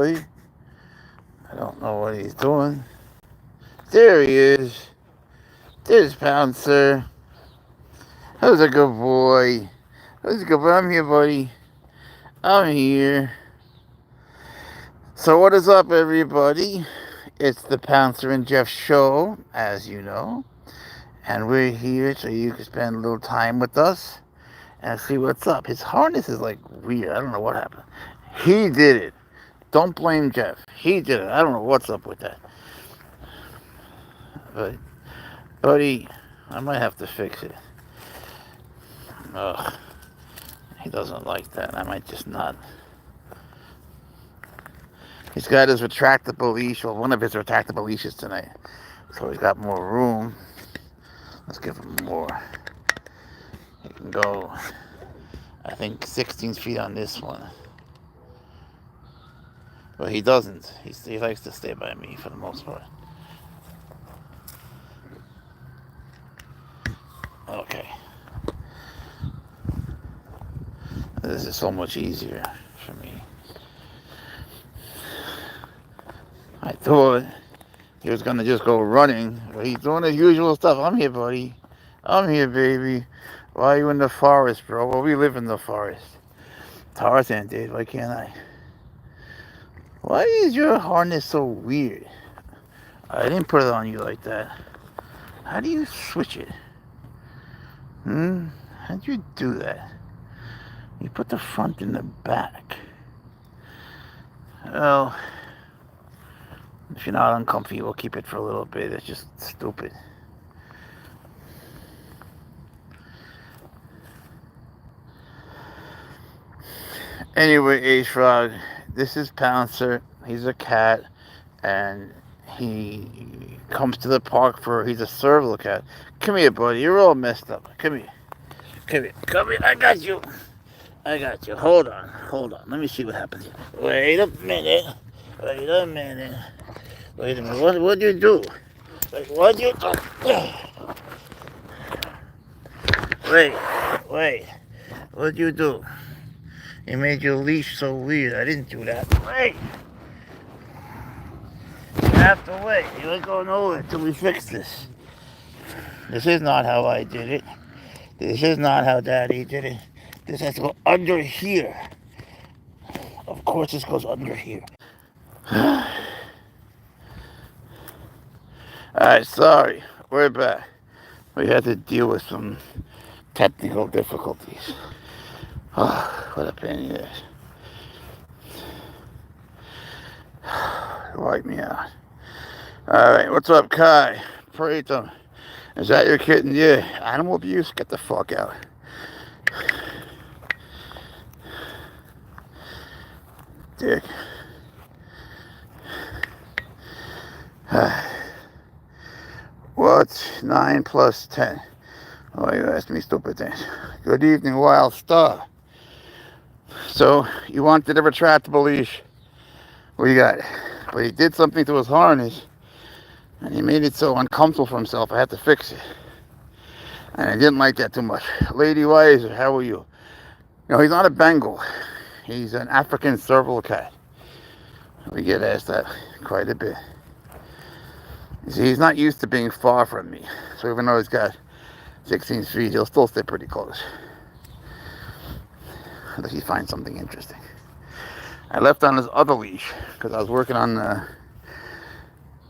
boy. I don't know what he's doing. There he is. There's Pouncer. Who's a good boy? Who's a good boy? I'm here, buddy. I'm here. So what is up, everybody? It's the Pouncer and Jeff show, as you know. And we're here so you can spend a little time with us and see what's up. His harness is like weird. I don't know what happened. He did it. Don't blame Jeff. He did it. I don't know what's up with that. But, buddy, I might have to fix it. Ugh. He doesn't like that. I might just not. He's got his retractable leash, well, one of his retractable leashes tonight. So he's got more room. Let's give him more. He can go, I think, 16 feet on this one. But he doesn't. He likes to stay by me for the most part. Okay. This is so much easier for me. I thought he was going to just go running, but he's doing his usual stuff. I'm here, buddy. I'm here, baby. Why are you in the forest, bro? Well, we live in the forest. Tarzan did. Why can't I? Why is your harness so weird? I didn't put it on you like that. How do you switch it? How'd you do that? You put the front in the back. Well, if you're not uncomfy, we'll keep it for a little bit. It's just stupid. Anyway, H-Frog, this is Pouncer. He's a cat, and he comes to the park he's a serval cat. Come here, buddy. You're all messed up. Come here. Come here. Come here. I got you. I got you. Hold on. Hold on. Let me see what happens here. Wait a minute. Wait a minute. Wait a minute. What'd you do? What'd you do? Wait. What'd you do? You made your leash so weird. I didn't do that. Wait. You have to wait. You ain't going nowhere until we fix this. This is not how I did it. This is not how Daddy did it. This has to go under here. Of course this goes under here. Alright, sorry. We're back. We had to deal with some technical difficulties. Oh, what a pain it is. Wipe me out. Alright, what's up, Kai? Pratum. Is that your kitten? Yeah. Animal abuse? Get the fuck out. Dick. What's 9 plus 10? Oh, you asked me stupid things. Good evening, Wild Star. So, you wanted a retractable leash. What you got? But he did something to his harness, and he made it so uncomfortable for himself, I had to fix it. And I didn't like that too much. Lady Wiser, how are you? No, he's not a Bengal. He's an African Serval Cat. We get asked that quite a bit. You see, he's not used to being far from me. So even though he's got 16 feet, he'll still stay pretty close. Unless he finds something interesting. I left on his other leash because I was working on the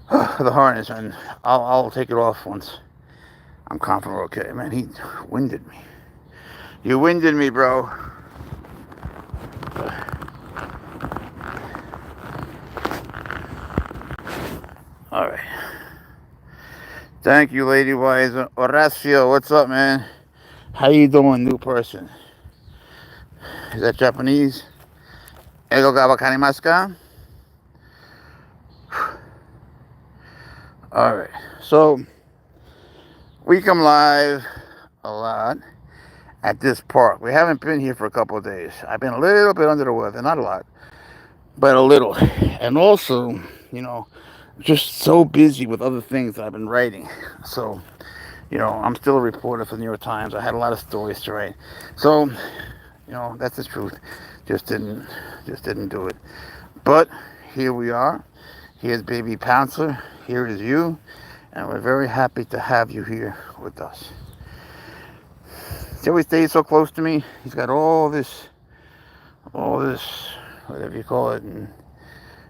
harness, and I'll take it off once I'm confident we're okay. Man, he winded me. You winded me, bro. All right. Thank you, Lady Wise. Horacio, what's up, man? How you doing, new person? Is that Japanese? Ego ga wakarimasu ka? All right. So, we come live a lot at this park. We haven't been here for a couple of days. I've been a little bit under the weather. Not a lot, but a little. And also, just so busy with other things that I've been writing. So, I'm still a reporter for the New York Times. I had a lot of stories to write. So, that's the truth. Just didn't do it. But here we are. Here's baby Pouncer. Here is you. And we're very happy to have you here with us. See how he stays so close to me? He's got all this, whatever you call it, and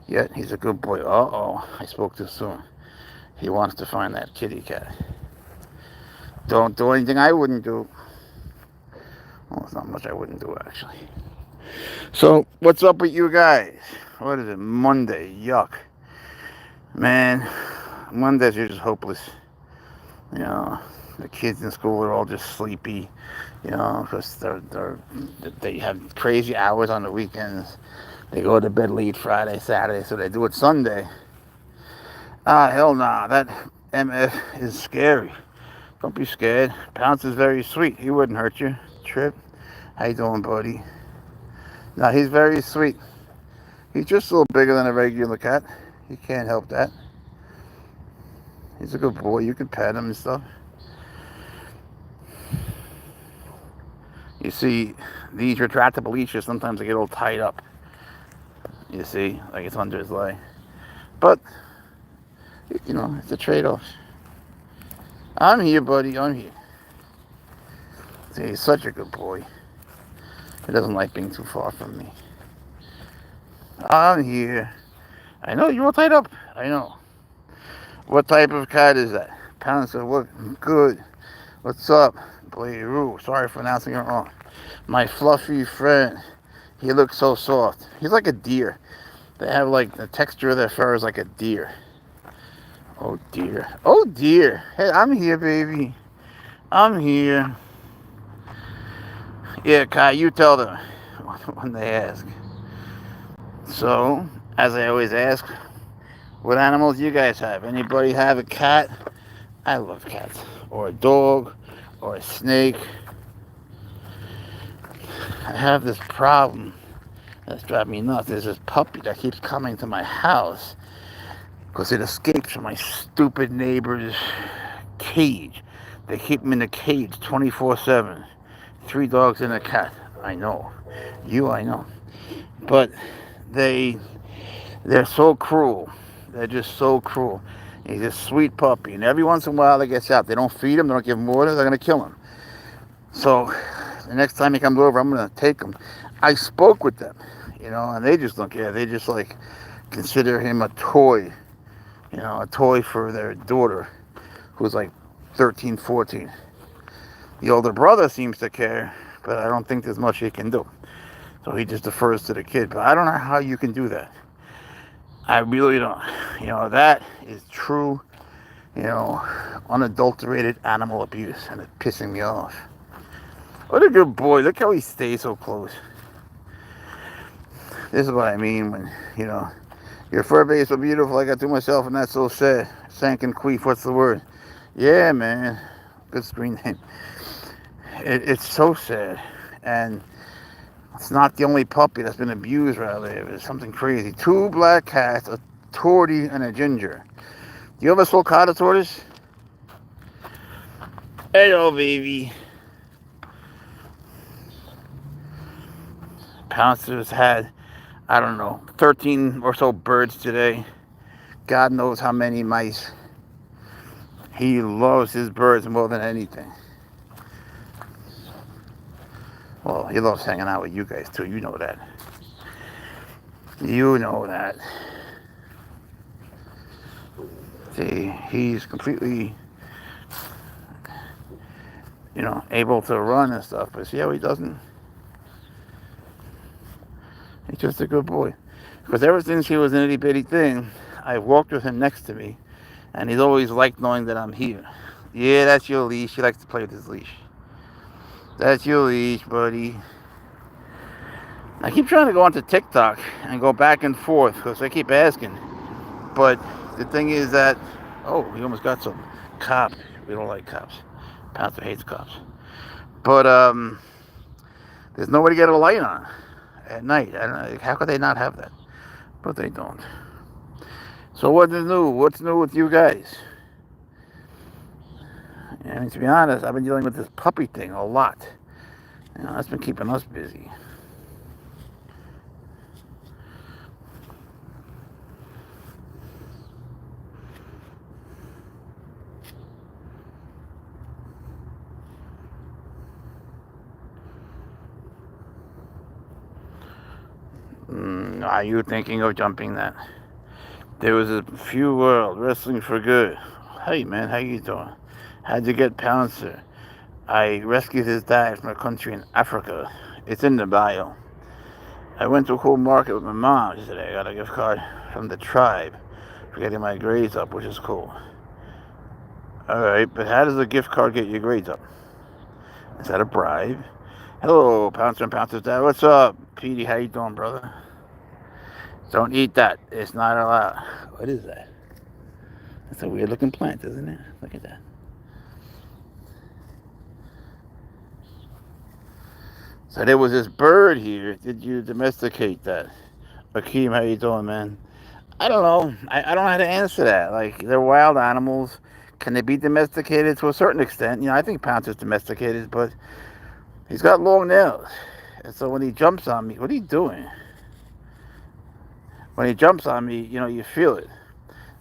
yet he's a good boy. Uh-oh, I spoke too soon. He wants to find that kitty cat. Don't do anything I wouldn't do. Well, there's not much I wouldn't do, actually. So, what's up with you guys? What is it? Monday. Yuck. Man, Mondays are just hopeless. You know, the kids in school are all just sleepy. You know, because they have crazy hours on the weekends. They go to bed late Friday, Saturday, so they do it Sunday. Hell nah. That MF is scary. Don't be scared. Pounce is very sweet. He wouldn't hurt you. Trip. How you doing, buddy? No, he's very sweet. He's just a little bigger than a regular cat. You can't help that. He's a good boy. You can pet him and stuff. You see, these retractable leashes, sometimes they get all tied up. You see, like it's under his leg. But, you know, it's a trade-off. I'm here, buddy. I'm here. See, he's such a good boy. He doesn't like being too far from me. I'm here. I know, you're all tied up. I know. What type of cat is that? Pouncer, what? Good. What's up? Blue. Sorry for pronouncing it wrong. My fluffy friend. He looks so soft. He's like a deer. They have like the texture of their fur is like a deer. Oh dear. Oh dear. Hey, I'm here, baby. I'm here. Yeah, Kai, you tell them when they ask. So, as I always ask, what animals do you guys have? Anybody have a cat? I love cats. Or a dog. Or a snake. I have this problem that's driving me nuts. There's this puppy that keeps coming to my house because it escapes from my stupid neighbor's cage. They keep him in a cage 24/7. 3 dogs and a cat. I know. I know. But they're so cruel. They're just so cruel. He's a sweet puppy. And every once in a while he gets out. They don't feed him. They don't give him water. They're going to kill him. So the next time he comes over, I'm going to take him. I spoke with them, you know, and they just don't care. They just, like, consider him a toy. You know, a toy for their daughter, who's, like, 13, 14. The older brother seems to care, but I don't think there's much he can do. So he just defers to the kid. But I don't know how you can do that. I really don't. You know, that is true, you know, unadulterated animal abuse, and it's pissing me off. What a good boy. Look how he stays so close. This is what I mean when, you know, your fur base so beautiful, I got to myself, and that's so sad. Sank and queef, what's the word? Yeah, man. Good screen name. It's so sad. And it's not the only puppy that's been abused around there. It's something crazy. 2 black cats, a tortie, and a ginger. Do you ever sulcata tortoise? Hello, baby. Pouncer's had, I don't know, 13 or so birds today. God knows how many mice. He loves his birds more than anything. Well, he loves hanging out with you guys too. You know that. You know that. See, he's completely, you know, able to run and stuff. But see how he doesn't? He's just a good boy. Because ever since he was an itty bitty thing, I walked with him next to me. And he's always liked knowing that I'm here. Yeah, that's your leash. He likes to play with his leash. That's your leash, buddy. I keep trying to go onto TikTok and go back and forth because they keep asking. But the thing is that, oh, we almost got some cop. We don't like cops. Pouncer hates cops. But there's nowhere to get a light on at night. I don't know. How could they not have that? But they don't. So what's new? What's new with you guys? I mean, to be honest, I've been dealing with this puppy thing a lot. You know, that's been keeping us busy. Are you thinking of jumping that? There was a few world wrestling for good. Hey man, how you doing? How'd you get Pouncer? I rescued his dad from a country in Africa. It's in the bio. I went to a cool market with my mom today. I got a gift card from the tribe for getting my grades up, which is cool. Alright, but how does a gift card get your grades up? Is that a bribe? Hello, Pouncer and Pouncer's dad. What's up? Petey, how you doing, brother? Don't eat that. It's not allowed. What is that? That's a weird looking plant, isn't it? Look at that. So there was this bird here. Did you domesticate that? Akeem, how you doing, man? I don't know. I don't know how to answer that. Like, they're wild animals. Can they be domesticated to a certain extent? I think Pouncer's domesticated, but he's got long nails. And so when he jumps on me, what are you doing? When he jumps on me, you feel it.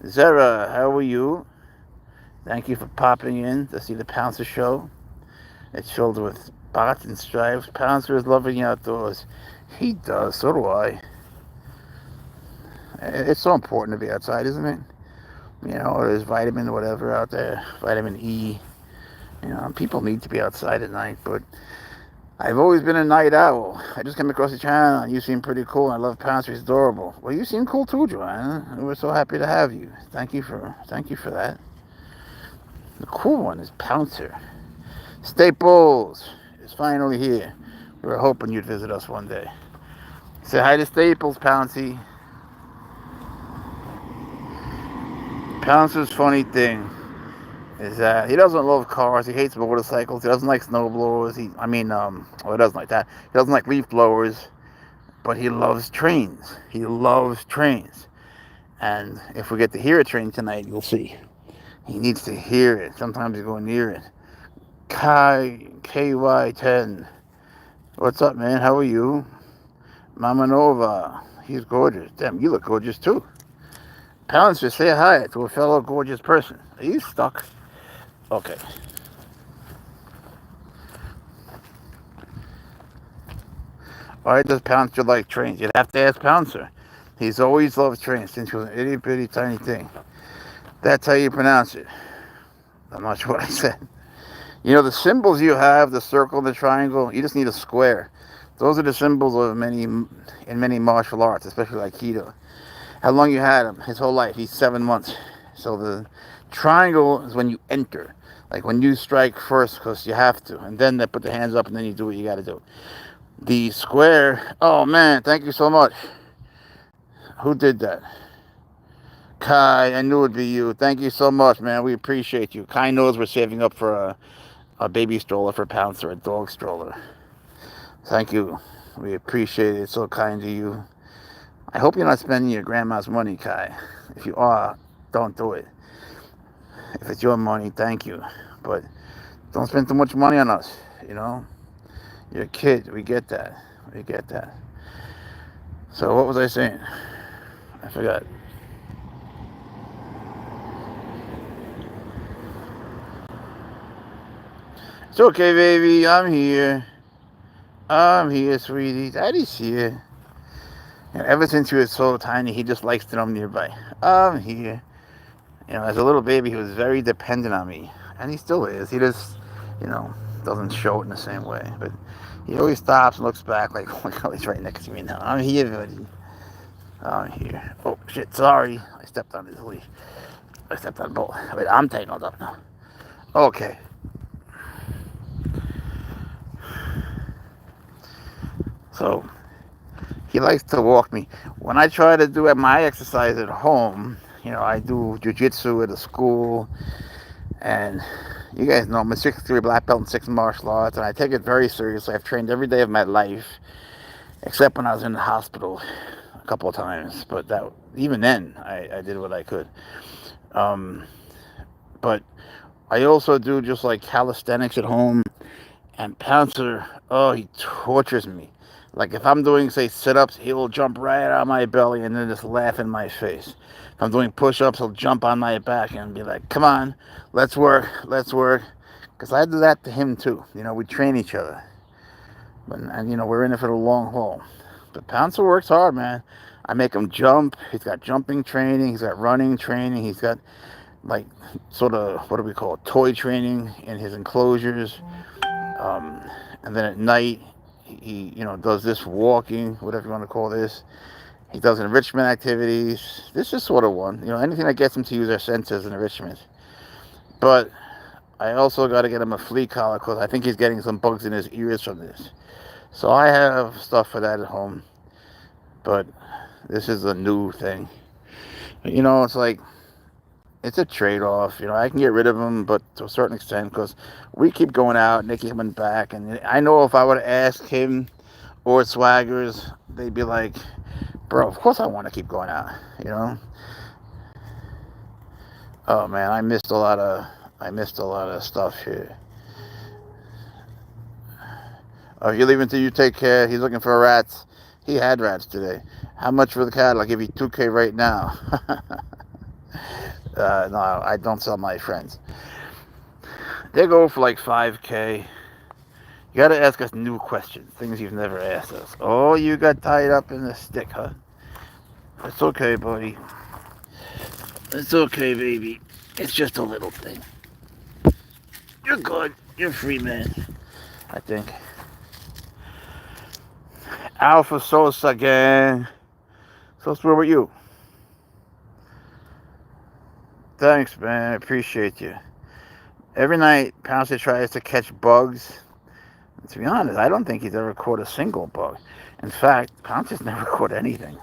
Zara, how are you? Thank you for popping in to see the Pouncer show. It's filled with spots and stripes. Pouncer is loving the outdoors. He does, so do I. It's so important to be outside, isn't it? There's vitamin whatever out there, vitamin E. People need to be outside at night, but I've always been a night owl. I just came across the channel, and you seem pretty cool. I love Pouncer. He's adorable. Well, you seem cool too, Joanna. We're so happy to have you. Thank you for that. The cool one is Pouncer. Staples is finally here. We were hoping you'd visit us one day. Say hi to Staples, Pouncy. Pouncer's funny thing is that he doesn't love cars. He hates motorcycles. He doesn't like snowblowers. He doesn't like that. He doesn't like leaf blowers, but he loves trains. He loves trains. And if we get to hear a train tonight, you'll see. He needs to hear it. Sometimes you go near it. KY10. What's up, man? How are you? Mama Nova. He's gorgeous. Damn, you look gorgeous too. Pouncer, say hi to a fellow gorgeous person. Are you stuck? Okay. Why does Pouncer like trains? You'd have to ask Pouncer. He's always loved trains since he was an itty bitty tiny thing. That's how you pronounce it. I'm not sure what I said. The symbols you have, the circle, the triangle, you just need a square. Those are the symbols of many martial arts, especially Aikido. How long you had him? His whole life. He's 7 months. So the triangle is when you enter. Like when you strike first because you have to. And then they put the hands up and then you do what you got to do. The square. Oh, man. Thank you so much. Who did that? Kai. I knew it would be you. Thank you so much, man. We appreciate you. Kai knows we're saving up for a baby stroller for Pouncer, a dog stroller. Thank you. We appreciate it. It's so kind of you. I hope you're not spending your grandma's money, Kai. If you are, don't do it. If it's your money, thank you. But don't spend too much money on us, You're a kid. We get that. So what was I saying? I forgot. It's okay, baby. I'm here. Sweetie. Daddy's here. Ever since he was so tiny, he just likes to know I'm nearby. I'm here. As a little baby, he was very dependent on me. And he still is. He just, doesn't show it in the same way. But he always stops and looks back like, oh, he's right next to me now. I'm here, buddy. I'm here. Oh, shit, sorry. I stepped on his leash. I stepped on both. Wait, I'm tangled up now. Okay. So he likes to walk me. When I try to do my exercise at home, I do jiu-jitsu at a school, and you guys know I'm a 6'3" black belt in 6 martial arts, and I take it very seriously. I've trained every day of my life, except when I was in the hospital a couple of times, but even then, I did what I could. But I also do just like calisthenics at home, and Pouncer, he tortures me. Like if I'm doing, say, sit-ups, he will jump right on my belly and then just laugh in my face. If I'm doing push-ups, he'll jump on my back and be like, come on, let's work. Because I do that to him too. We train each other. And we're in it for the long haul. But Pouncer works hard, man. I make him jump. He's got jumping training. He's got running training. He's got like sort of, what do we call it, toy training in his enclosures. Um, and then at night, he does this walking, whatever you want to call this. He does enrichment activities. This is sort of one. Anything that gets him to use their senses and enrichment. But I also got to get him a flea collar because I think he's getting some bugs in his ears from this. So I have stuff for that at home. But this is a new thing. It's like, it's a trade-off. I can get rid of him, but to a certain extent, because we keep going out and they keep coming back. And I know if I would ask him or Swaggers, they'd be like, bro, of course I want to keep going out, Oh man, I missed a lot of stuff here. Oh, you're leaving till you take care. He's looking for rats. He had rats today. How much for the cat? I'll give you $2K right now. No, I don't sell my friends. They go for like $5K. You gotta ask us new questions, things you've never asked us. Oh, you got tied up in a stick, huh? It's okay, buddy. It's okay, baby. It's just a little thing. You're good. You're free, man. I think. Alpha Sosa gang. So where were you? Thanks, man. I appreciate you. Every night, Pouncer tries to catch bugs. And to be honest, I don't think he's ever caught a single bug. In fact, Pouncer's never caught anything.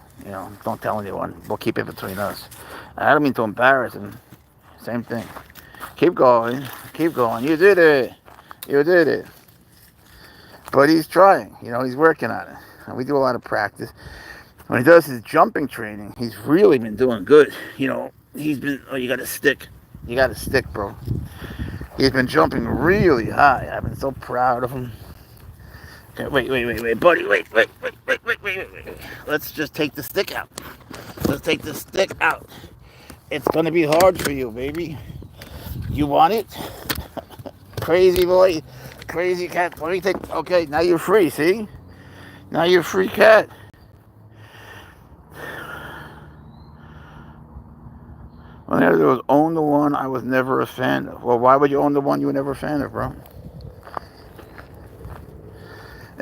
Don't tell anyone. We'll keep it between us. I don't mean to embarrass him. Same thing. Keep going. Keep going. You did it. You did it. But he's trying. He's working on it. And we do a lot of practice. When he does his jumping training, he's really been doing good. He's been... Oh, you got a stick. You got a stick, bro. He's been jumping really high. I've been so proud of him. Okay, wait, buddy. Wait. Let's just take the stick out. Let's take the stick out. It's gonna be hard for you, baby. You want it? Crazy boy. Crazy cat. Let me take... Okay, now you're free, see? Now you're a free cat. Well, there was own the one I was never a fan of. Well, why would you own the one you were never a fan of, bro?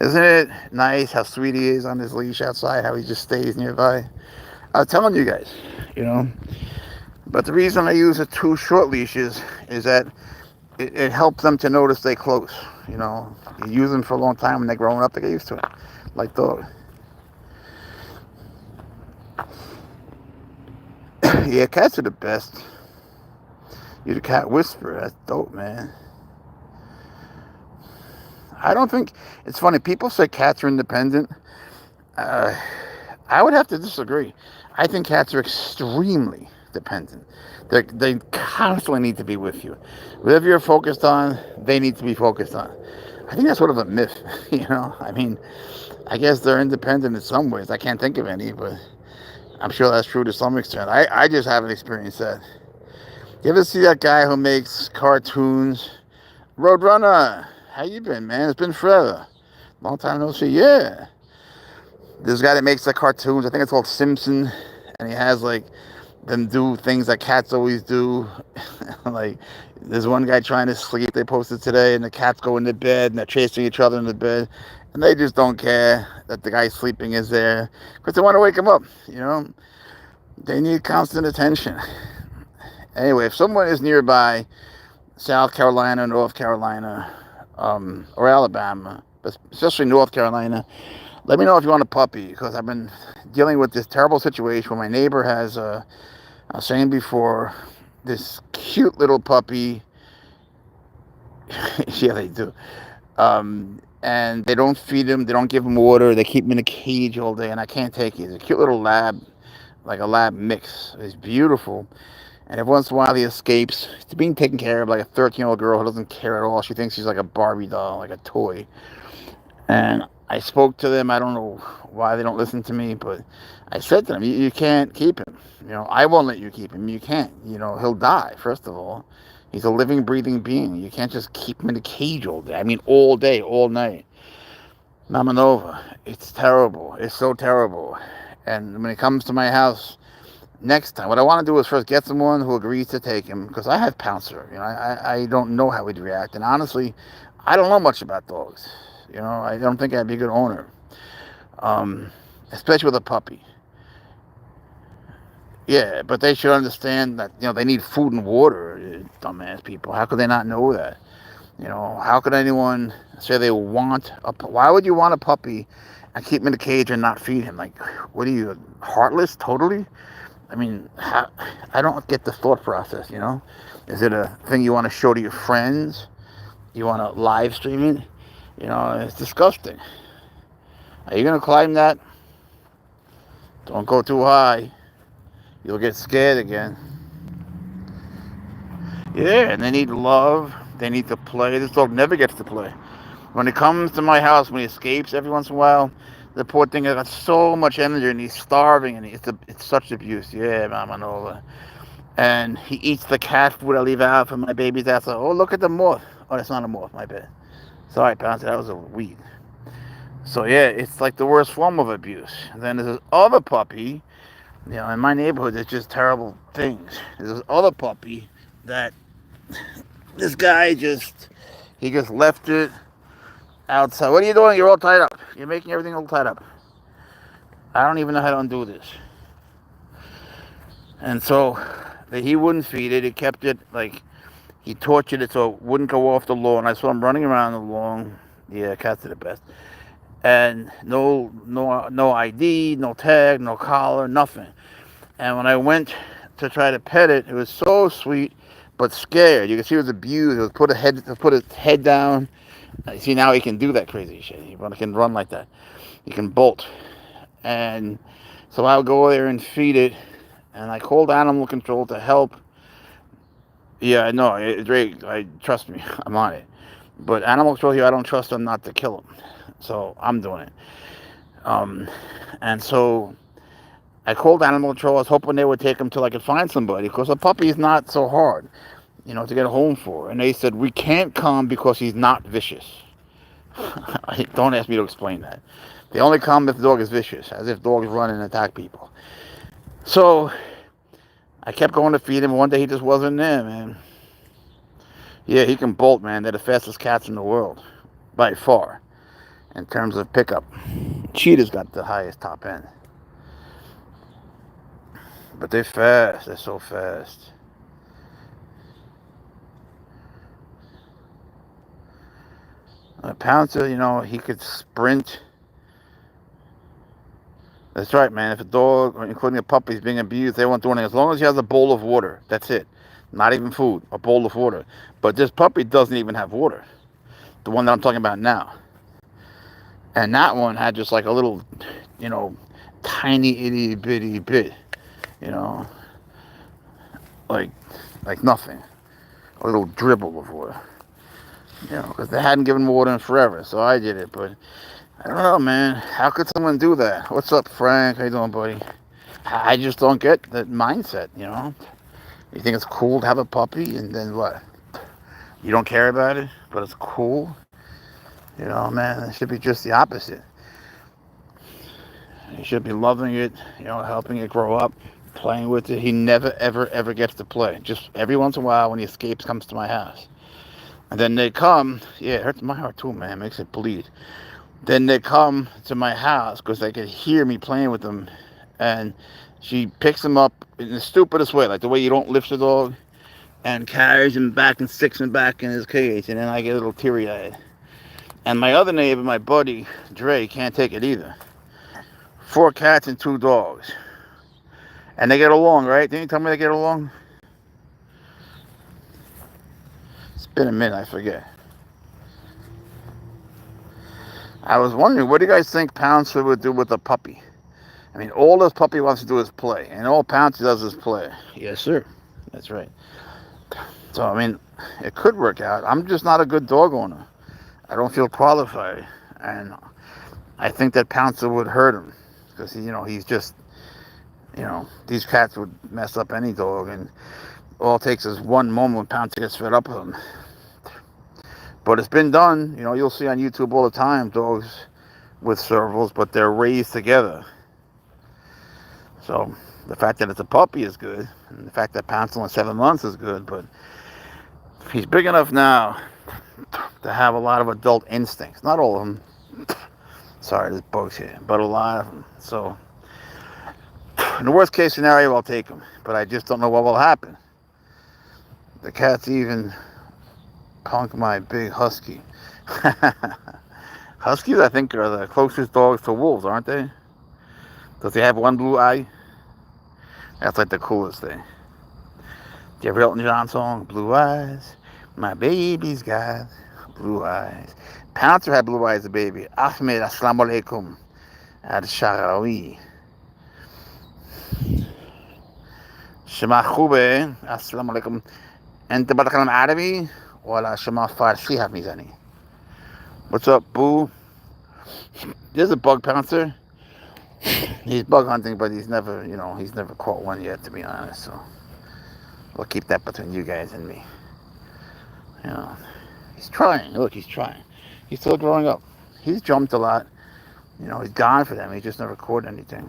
Isn't it nice how sweet he is on his leash outside, how he just stays nearby? I was telling you guys, But the reason I use the 2 short leashes is that it helps them to know to stay close. You use them for a long time when they're growing up, they get used to it. Like dog. Yeah, cats are the best. You're the cat whisperer. That's dope, man. I don't think... It's funny, people say cats are independent. I would have to disagree. I think cats are extremely dependent. They constantly need to be with you. Whatever you're focused on, they need to be focused on. I think that's sort of a myth, I mean, I guess they're independent in some ways. I can't think of any, but I'm sure that's true to some extent. I just haven't experienced that. You ever see that guy who makes cartoons? Roadrunner, how you been, man? It's been forever. Long time no see. Yeah. This guy that makes the cartoons, I think it's called Simpson, and he has like them do things that cats always do. Like there's one guy trying to sleep, they posted today, and the cats go into bed and they're chasing each other in the bed, and they just don't care that the guy sleeping is there because they want to wake him up. They need constant attention. Anyway, if someone is nearby, South Carolina, North Carolina, or Alabama, but especially North Carolina, let me know if you want a puppy, because I've been dealing with this terrible situation where my neighbor has, I was saying before, this cute little puppy. Yeah, they do. And they don't feed him, they don't give him water, they keep him in a cage all day, and I can't take it. He's a cute little lab, like a lab mix. He's beautiful. And every once in a while he escapes. He's being taken care of like a 13-year-old girl who doesn't care at all. She thinks she's like a Barbie doll, like a toy. And I spoke to them. I don't know why they don't listen to me, but I said to them, you can't keep him. I won't let you keep him. You can't. He'll die, first of all. He's a living, breathing being. You can't just keep him in a cage all day. I mean, all day, all night. Mama Nova, it's terrible. It's so terrible. And when he comes to my house next time, what I want to do is first get someone who agrees to take him, because I have Pouncer. I don't know how he'd react, and honestly, I don't know much about dogs. I don't think I'd be a good owner, especially with a puppy. Yeah, but they should understand that they need food and water. Dumbass people. How could they not know that? How could anyone say they want why would you want a puppy and keep him in a cage and not feed him? Like, what are you, heartless? Totally. I mean, I don't get the thought process. Is it a thing you want to show to your friends? You want to live stream it? It's disgusting. Are you gonna climb that? Don't go too high. You'll get scared again. Yeah, and they need love. They need to play. This dog never gets to play. When he comes to my house, when he escapes every once in a while, the poor thing has got so much energy, and he's starving, and it's such abuse. Yeah, Mama Nova. And he eats the cat food I leave out for my baby's ass. Oh, look at the moth. Oh, that's not a moth, my bad. Sorry, Pouncer, that was a weed. So yeah, it's like the worst form of abuse. And then there's this other puppy. In my neighborhood, there's just terrible things. There's this other puppy that this guy just left it outside. What are you doing? You're all tied up. You're making everything all tied up. I don't even know how to undo this. And so he wouldn't feed it. He kept it, he tortured it so it wouldn't go off the lawn. I saw him running around the lawn. Yeah, cats are the best. And no ID, no tag, no collar, nothing. And when I went to try to pet it, it was so sweet, but scared. You could see it was abused. It was put its head down. See, now he can do that crazy shit. He can run like that. He can bolt. And so I'll go there and feed it. And I called animal control to help. Yeah, no, Drake, trust me, I'm on it. But animal control here, I don't trust them not to kill him. So I'm doing it. And so I called animal control. I was hoping they would take him till I could find somebody, because a puppy is not so hard, to get home for. And they said, we can't come because he's not vicious. Don't ask me to explain that. They only come if the dog is vicious, as if dogs run and attack people. So I kept going to feed him. One day he just wasn't there, man. Yeah, he can bolt, man. They're the fastest cats in the world, by far, in terms of pickup. Cheetah's got the highest top end. But they're fast. They're so fast. Pouncer, he could sprint. That's right, man. If a dog, including a puppy, is being abused, they won't do anything. As long as he has a bowl of water, that's it. Not even food, a bowl of water. But this puppy doesn't even have water. The one that I'm talking about now. And that one had just like a little, tiny itty bitty bit. Like nothing. A little dribble of water. Because they hadn't given water in forever. So I did it, but I don't know, man. How could someone do that? What's up, Frank? How you doing, buddy? I just don't get that mindset, You think it's cool to have a puppy, and then what? You don't care about it, but it's cool? Man, it should be just the opposite. You should be loving it, helping it grow up, playing with it. He never, ever, ever gets to play. Just every once in a while when he escapes, comes to my house. And then they come, it hurts my heart too, man. It makes it bleed. Then they come to my house because they can hear me playing with them. And she picks him up in the stupidest way, like the way you don't lift a dog, and carries him back and sticks him back in his cage. And then I get a little teary-eyed. And my other neighbor, my buddy, Dre, can't take it either. 4 cats and 2 dogs. And they get along, right? Didn't you tell me they get along? It's been a minute, I forget. I was wondering, what do you guys think Pouncer would do with a puppy? I mean, all this puppy wants to do is play. And all Pouncer does is play. Yes, sir. That's right. So, I mean, it could work out. I'm just not a good dog owner. I don't feel qualified. And I think that Pouncer would hurt him. Because, he's just, these cats would mess up any dog. And all it takes is one moment when Pouncer gets fed up with him. But it's been done. You'll see on YouTube all the time dogs with servals, but they're raised together. So the fact that it's a puppy is good, and the fact that Pouncer only 7 months is good, but he's big enough now to have a lot of adult instincts. Not all of them. Sorry, there's bugs here, but a lot of them. So in the worst case scenario, I'll take him, but I just don't know what will happen. The cat's even punked my big husky. Huskies, I think, are the closest dogs to wolves, aren't they? Does he have one blue eye? That's like the coolest thing. Do you ever Elton John song? Blue eyes, my baby's got blue eyes. Pouncer had blue eyes as a baby. Ahmed, assalamu alaikum. Al-Sharawi. شما خوبه السلام عليكم انت بتكلم عربي ولا شما فارسی حرف میزنی what's up boo there's a bug Pouncer. He's bug hunting, but he's never caught one yet, to be honest, so we'll keep that between you guys and me. He's trying. Look, he's trying. He's still growing up. He's jumped a lot. He's gone for them. He just never caught anything.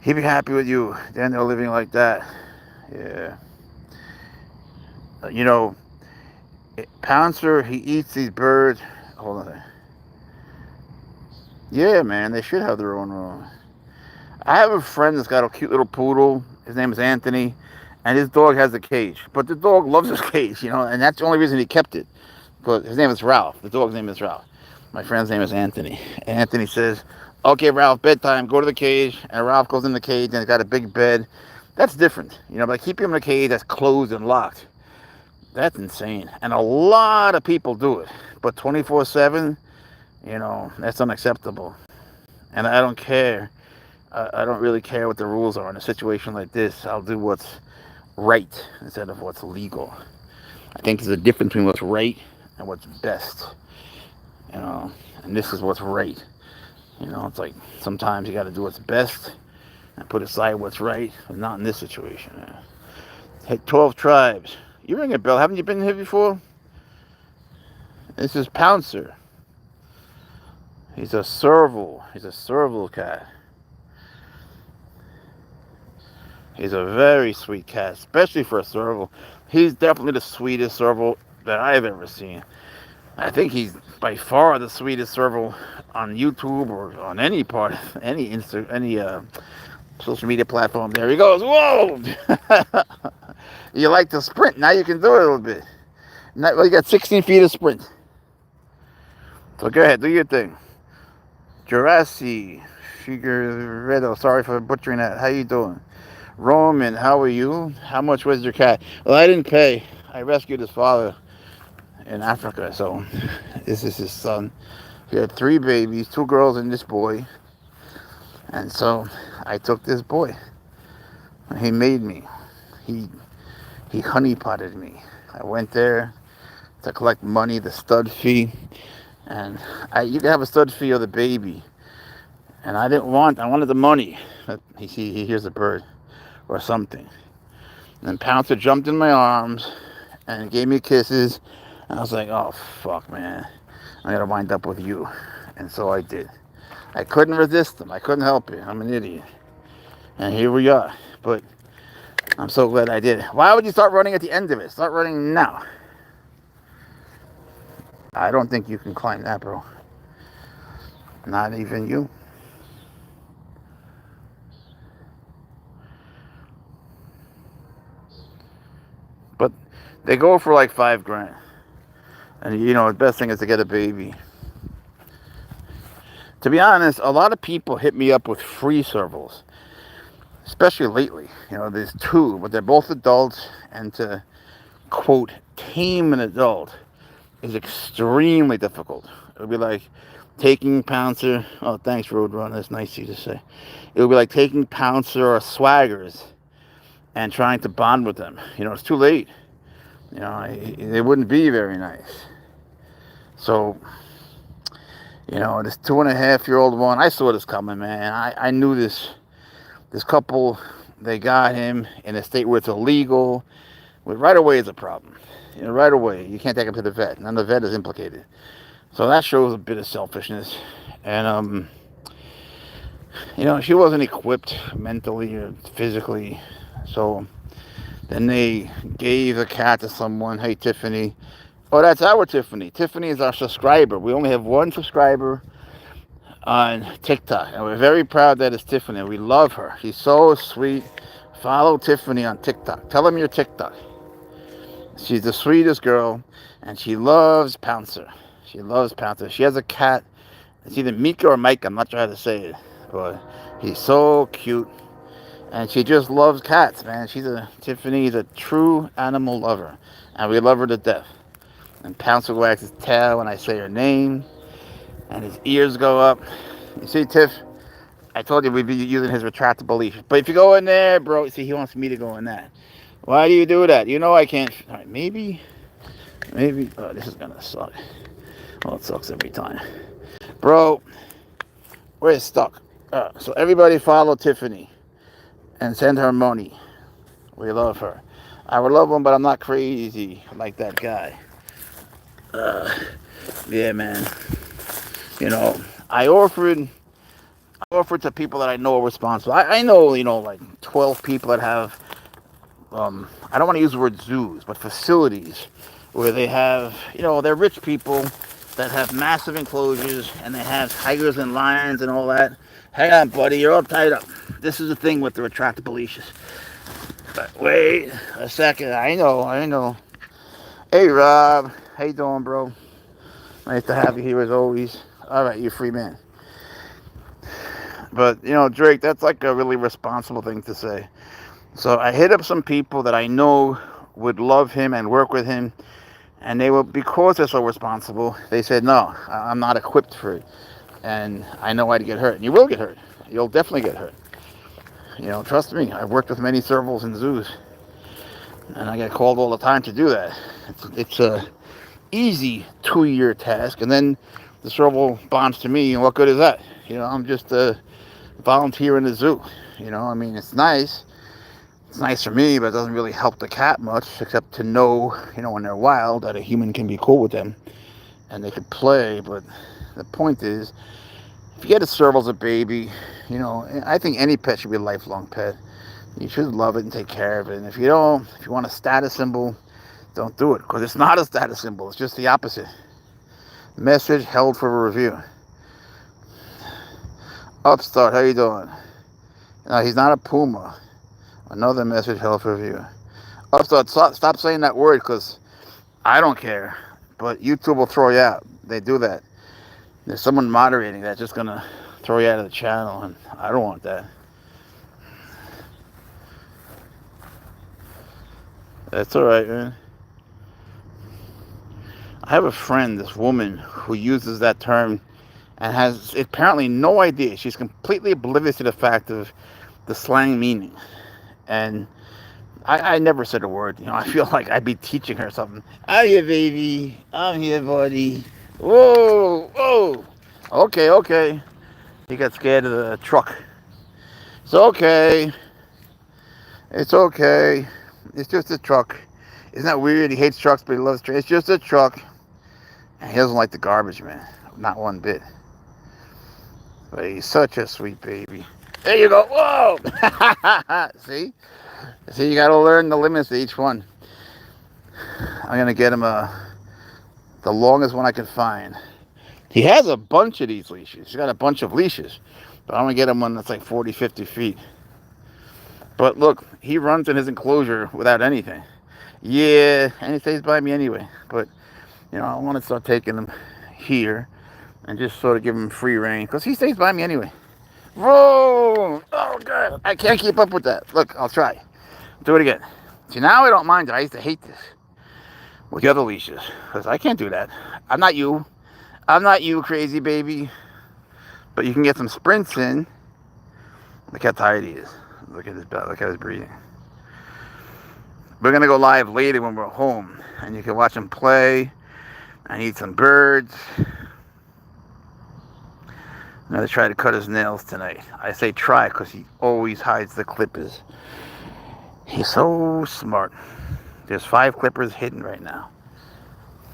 He'd be happy with you. Then they're living like that. Yeah. Pouncer, he eats these birds. Hold on. Yeah, man, they should have their own room. I have a friend that's got a cute little poodle. His name is Anthony, and his dog has a cage. But the dog loves his cage, and that's the only reason he kept it. But his name is Ralph. The dog's name is Ralph. My friend's name is Anthony. And Anthony says, okay, Ralph, bedtime, go to the cage. And Ralph goes in the cage, and he's got a big bed. That's different, but keep him in a cage that's closed and locked. That's insane. And a lot of people do it. But 24/7, that's unacceptable. And I don't care. I don't really care what the rules are in a situation like this. I'll do what's right instead of what's legal. I think there's a difference between what's right and what's best. And this is what's right. It's like sometimes you got to do what's best and put aside what's right, but not in this situation. Hey, 12 tribes. You ring a bell. Haven't you been here before? This is Pouncer. He's a serval. He's a serval cat. He's a very sweet cat, especially for a serval. He's definitely the sweetest serval that I've ever seen. I think he's by far the sweetest serval on YouTube or on any part, any social media platform. There he goes. Whoa! You like to sprint. Now you can do it a little bit. Now, you got 16 feet of sprint. So go ahead, do your thing. Jurassic, Figueredo, sorry for butchering that. How you doing? Roman, how are you? How much was your cat? Well, I didn't pay. I rescued his father in Africa, so this is his son. He had 3 babies, 2 girls and this boy. And so I took this boy. He made me. He honeypotted me. I went there to collect money, the stud fee. And you can have a stud fee of the baby. And I wanted the money. He hears a bird or something. And then Pouncer jumped in my arms and gave me kisses. And I was like, oh, fuck, man. I gotta wind up with you. And so I did. I couldn't resist him. I couldn't help it. I'm an idiot. And here we are. But I'm so glad I did. Why would you start running at the end of it? Start running now. I don't think you can climb that, bro. Not even you. But they go for like $5,000. And the best thing is to get a baby. To be honest, a lot of people hit me up with free servals. Especially lately. There's 2, but they're both adults. And to, quote, tame an adult is extremely difficult. It would be like taking Pouncer. Oh, thanks, Roadrunner. That's nice of you to say. It would be like taking Pouncer or Swaggers and trying to bond with them. It's too late. They wouldn't be very nice. So, this 2.5-year-old one, I saw this coming, man. I knew this couple, they got him in a state where it's illegal. Right away is a problem. You can't take him to the vet. And then the vet is implicated. So that shows a bit of selfishness. And she wasn't equipped mentally or physically. So then they gave the cat to someone. Hey, Tiffany. Oh, that's our Tiffany. Tiffany is our subscriber. We only have one subscriber on TikTok, and we're very proud that it's Tiffany. We love her. She's so sweet. Follow Tiffany on TikTok. Tell them your TikTok. She's the sweetest girl, and she loves Pouncer. She loves Pouncer. She has a cat. It's either Mika or Mike. I'm not sure how to say it, but he's so cute, and she just loves cats, man. Tiffany's a true animal lover, and we love her to death. And Pouncer wags his tail when I say her name, and his ears go up. You see, Tiff? I told you we'd be using his retractable leash. But if you go in there, bro, see, he wants me to go in that. Why do you do that? You know I can't. All right, maybe. Oh, this is gonna suck. Well, it sucks every time. Bro, we're stuck. So everybody follow Tiffany and send her money. We love her. I would love him, but I'm not crazy like that guy. Yeah, man. I offered to people that I know are responsible. I know, like 12 people that have, I don't want to use the word zoos, but facilities where they have, they're rich people that have massive enclosures and they have tigers and lions and all that. Hang on, buddy, you're all tied up. This is the thing with the retractable leashes. But wait a second. I know. Hey, Rob. How you doing, bro? Nice to have you here as always. All right, you free man. But, Drake, that's like a really responsible thing to say. So I hit up some people that I know would love him and work with him. And they will, because they're so responsible, they said, no, I'm not equipped for it. And I know I'd get hurt. And you will get hurt. You'll definitely get hurt. Trust me, I've worked with many servals in zoos. And I get called all the time to do that. It's a easy 2-year task. And then the serval bonds to me. And what good is that? I'm just a volunteer in the zoo. It's nice. It's nice for me, but it doesn't really help the cat much, except to know, when they're wild, that a human can be cool with them and they can play. But the point is, if you get a serval as a baby, I think any pet should be a lifelong pet. You should love it and take care of it. And if you want a status symbol, don't do it, because it's not a status symbol. It's just the opposite. Message held for review. Upstart, how you doing? No, he's not a puma. Another message held for review. Upstart, stop saying that word, because I don't care. But YouTube will throw you out. They do that. There's someone moderating that's just going to throw you out of the channel, and I don't want that. That's alright, man. I have a friend, this woman, who uses that term and has apparently no idea. She's completely oblivious to the fact of the slang meaning. And I never said a word. I feel like I'd be teaching her something. I'm here, baby. I'm here, buddy. Whoa. Okay. He got scared of the truck. It's okay. It's just a truck. Isn't that weird? He hates trucks, but he loves trains. It's just a truck. And he doesn't like the garbage, man. Not one bit. But he's such a sweet baby. There you go. Whoa! See, you got to learn the limits of each one. I'm going to get him the longest one I can find. He has a bunch of these leashes. He's got a bunch of leashes. But I'm going to get him one that's like 40, 50 feet. But look, he runs in his enclosure without anything. Yeah, and he stays by me anyway. But, I want to start taking him here and just sort of give him free reign, because he stays by me anyway. Whoa! Oh, God. I can't keep up with that. Look, I'll try. Do it again. See, now I don't mind it. I used to hate this with the other leashes, because I can't do that. I'm not you, crazy baby. But you can get some sprints in. Look how tired he is. Look at his belly. Look at his breathing. We're going to go live later when we're home, and you can watch him play and eat some birds. I'm going to try to cut his nails tonight. I say try because he always hides the clippers. He's so smart. There's 5 clippers hidden right now.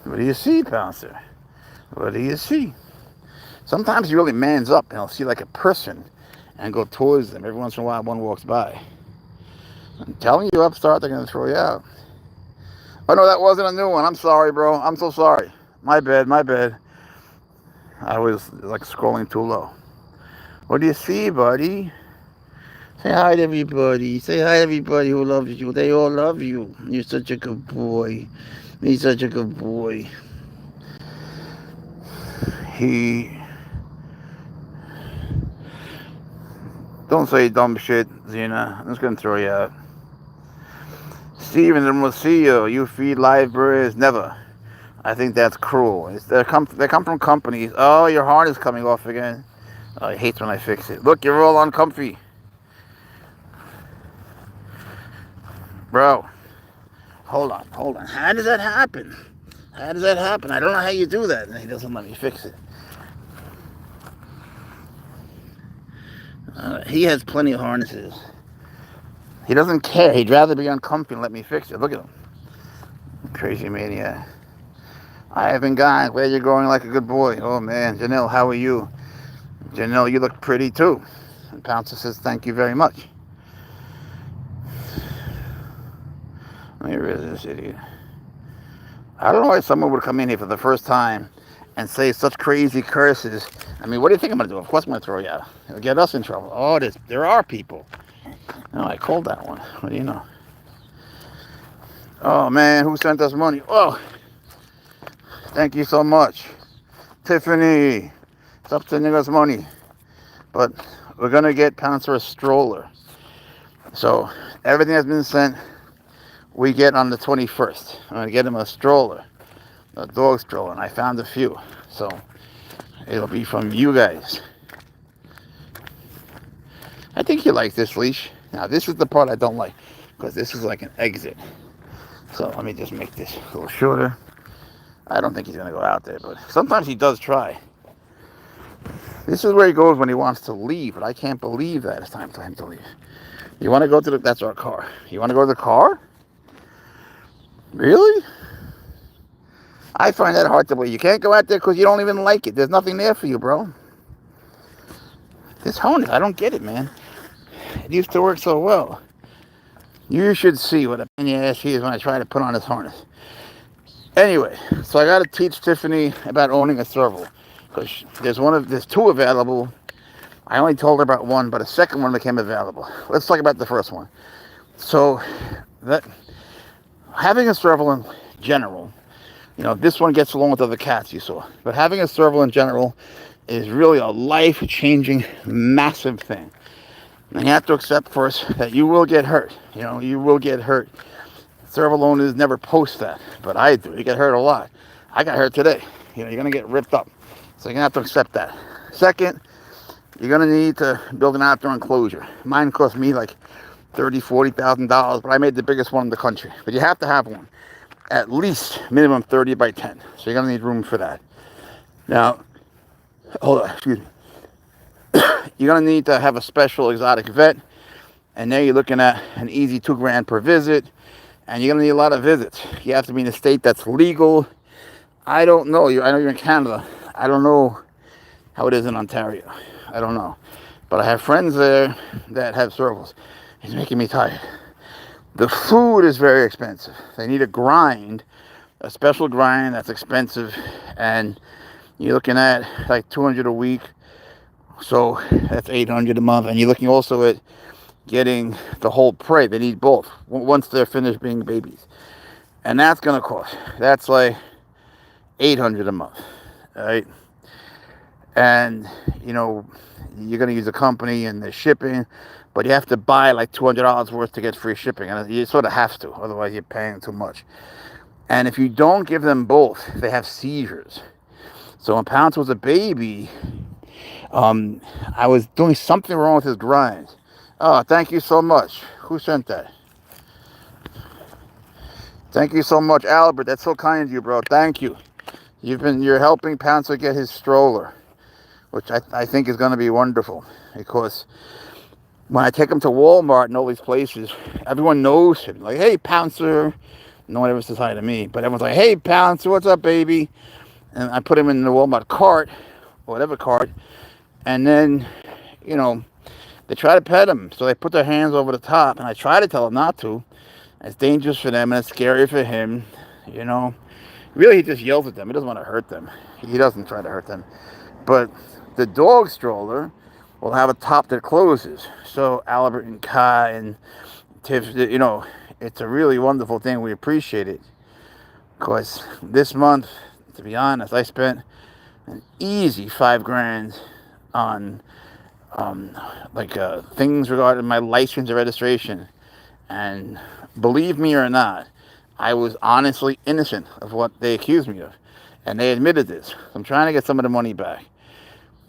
What do you see, Pouncer? What do you see? Sometimes he really mans up and he'll see like a person and go towards them. Every once in a while, one walks by. I'm telling you, upstart, they're going to throw you out. Oh, no, that wasn't a new one. I'm sorry, bro. I'm so sorry. My bad, my bad. I was like scrolling too low. What do you see, buddy? Say hi to everybody. Say hi to everybody who loves you. They all love you. You're such a good boy. He's such a good boy. Don't say dumb shit, Zena. I'm just going to throw you out. Steven and Rosillo, you feed live birds? Never. I think that's cruel. They come from companies. Oh, your heart is coming off again. Oh, he hates when I fix it. Look, you're all uncomfy. Bro, hold on. How does that happen? I don't know how you do that. And he doesn't let me fix it. He has plenty of harnesses. He doesn't care. He'd rather be uncomfy and let me fix it. Look at him. Crazy maniac. I haven't gone. Where you're going like a good boy. Oh, man. Janelle, how are you? Janelle, you look pretty, too. And Pouncer says, thank you very much. Where is this idiot? I don't know why someone would come in here for the first time and say such crazy curses. I mean, what do you think I'm going to do? Of course I'm going to throw you out. It'll get us in trouble. Oh, there are people. No, I called that one. What do you know? Oh, man, who sent us money? Oh, thank you so much. Tiffany, stop sending us money. But we're going to get Pouncer a stroller. So everything has been sent. We get on the 21st. I'm going to get him a stroller, a dog stroller, and I found a few. So it'll be from you guys. I think you like this leash. Now, this is the part I don't like, because this is like an exit. So let me just make this a little shorter. I don't think he's going to go out there, but sometimes he does try. This is where he goes when he wants to leave, but I can't believe that it's time for him to leave. You want to go to that's our car. You want to go to the car? Really? I find that hard to believe. You can't go out there because you don't even like it. There's nothing there for you, bro. This harness, I don't get it, man. It used to work so well. You should see what a pain in the ass he is when I try to put on his harness. Anyway, so I got to teach Tiffany about owning a serval, because there's two available. I only told her about one, but a second one became available. Let's talk about the first one. So having a serval in general, this one gets along with other cats you saw, but having a serval in general is really a life-changing, massive thing. And you have to accept first that you will get hurt. You will get hurt. Serval owners never post that, but I do. You get hurt a lot. I got hurt today. You're going to get ripped up. So you're going to have to accept that. Second, you're going to need to build an outdoor enclosure. Mine cost me like $30,000, $40,000, but I made the biggest one in the country. But you have to have one. At least minimum 30 by 10. So you're going to need room for that. Now, hold on, excuse me. You're going to need to have a special exotic vet. And there you're looking at an easy $2,000 per visit. And you're going to need a lot of visits. You have to be in a state that's legal. I don't know. I know you're in Canada. I don't know how it is in Ontario. I don't know. But I have friends there that have servals. It's making me tired. The food is very expensive. They need a special grind that's expensive. And you're looking at like $200 a week. So that's $800 a month. And you're looking also at getting the whole prey. They need both once they're finished being babies. And that's going to cost. That's like $800 a month. All right. And, you're going to use a company and the shipping. But you have to buy like $200 worth to get free shipping. And you sort of have to. Otherwise, you're paying too much. And if you don't give them both, they have seizures. So when Pounce was a baby, I was doing something wrong with his grinds. Oh, thank you so much. Who sent that? Thank you so much, Albert. That's so kind of you, bro. Thank you. You're helping Pouncer get his stroller, which I think is going to be wonderful, because when I take him to Walmart and all these places, everyone knows him. Like, hey, Pouncer. No one ever says hi to me, but everyone's like, hey, Pouncer, what's up, baby? And I put him in the Walmart cart, whatever cart, and then, you know, they try to pet him, so they put their hands over the top, and I try to tell them not to. It's dangerous for them, and it's scary for him, you know. Really, he just yells at them. He doesn't want to hurt them. He doesn't try to hurt them. But the dog stroller will have a top that closes. So Albert and Kai and Tiff, you know, it's a really wonderful thing. We appreciate it. Because this month, to be honest, I spent an easy $5,000 on things regarding my license and registration. And believe me or not, I was honestly innocent of what they accused me of. And they admitted this. I'm trying to get some of the money back.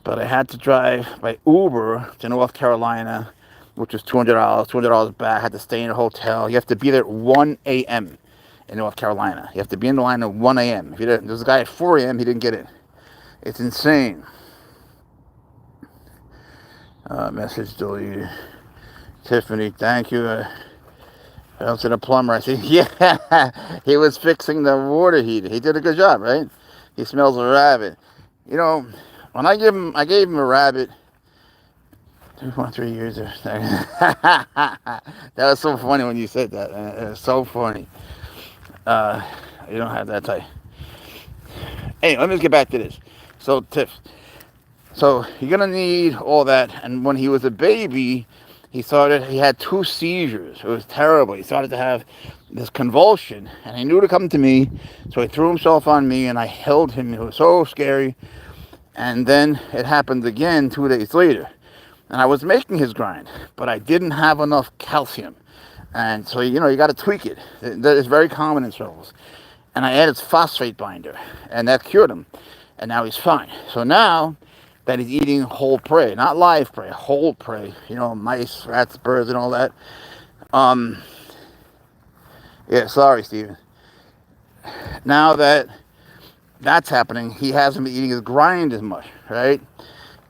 But I had to drive by Uber to North Carolina, which was $200 back. I had to stay in a hotel. You have to be there at 1 a.m. in North Carolina. You have to be in the line at 1 a.m. If you didn't, there was a guy at 4 a.m. He didn't get it. It's insane. Message deleted. Tiffany, thank you. I was a plumber. I said, yeah, he was fixing the water heater. He did a good job, right? He smells a rabbit. You know, when I gave him a rabbit 3 years. That was so funny when you said that. It was so funny. You don't have that type. Hey, let me just get back to this. So, Tiff. So, you're going to need all that. And when he was a baby, he had 2 seizures. It was terrible. He started to have this convulsion. And he knew to come to me. So, he threw himself on me and I held him. It was so scary. And then it happened again 2 days later. And I was making his grind, but I didn't have enough calcium. And so, you know, you got to tweak it. That is very common in servals. And I added phosphate binder, and that cured him. And now he's fine. So now that he's eating whole prey, not live prey, whole prey, you know, mice, rats, birds, and all that. Yeah, sorry, Steven. Now that that's happening, he hasn't been eating his grind as much, right?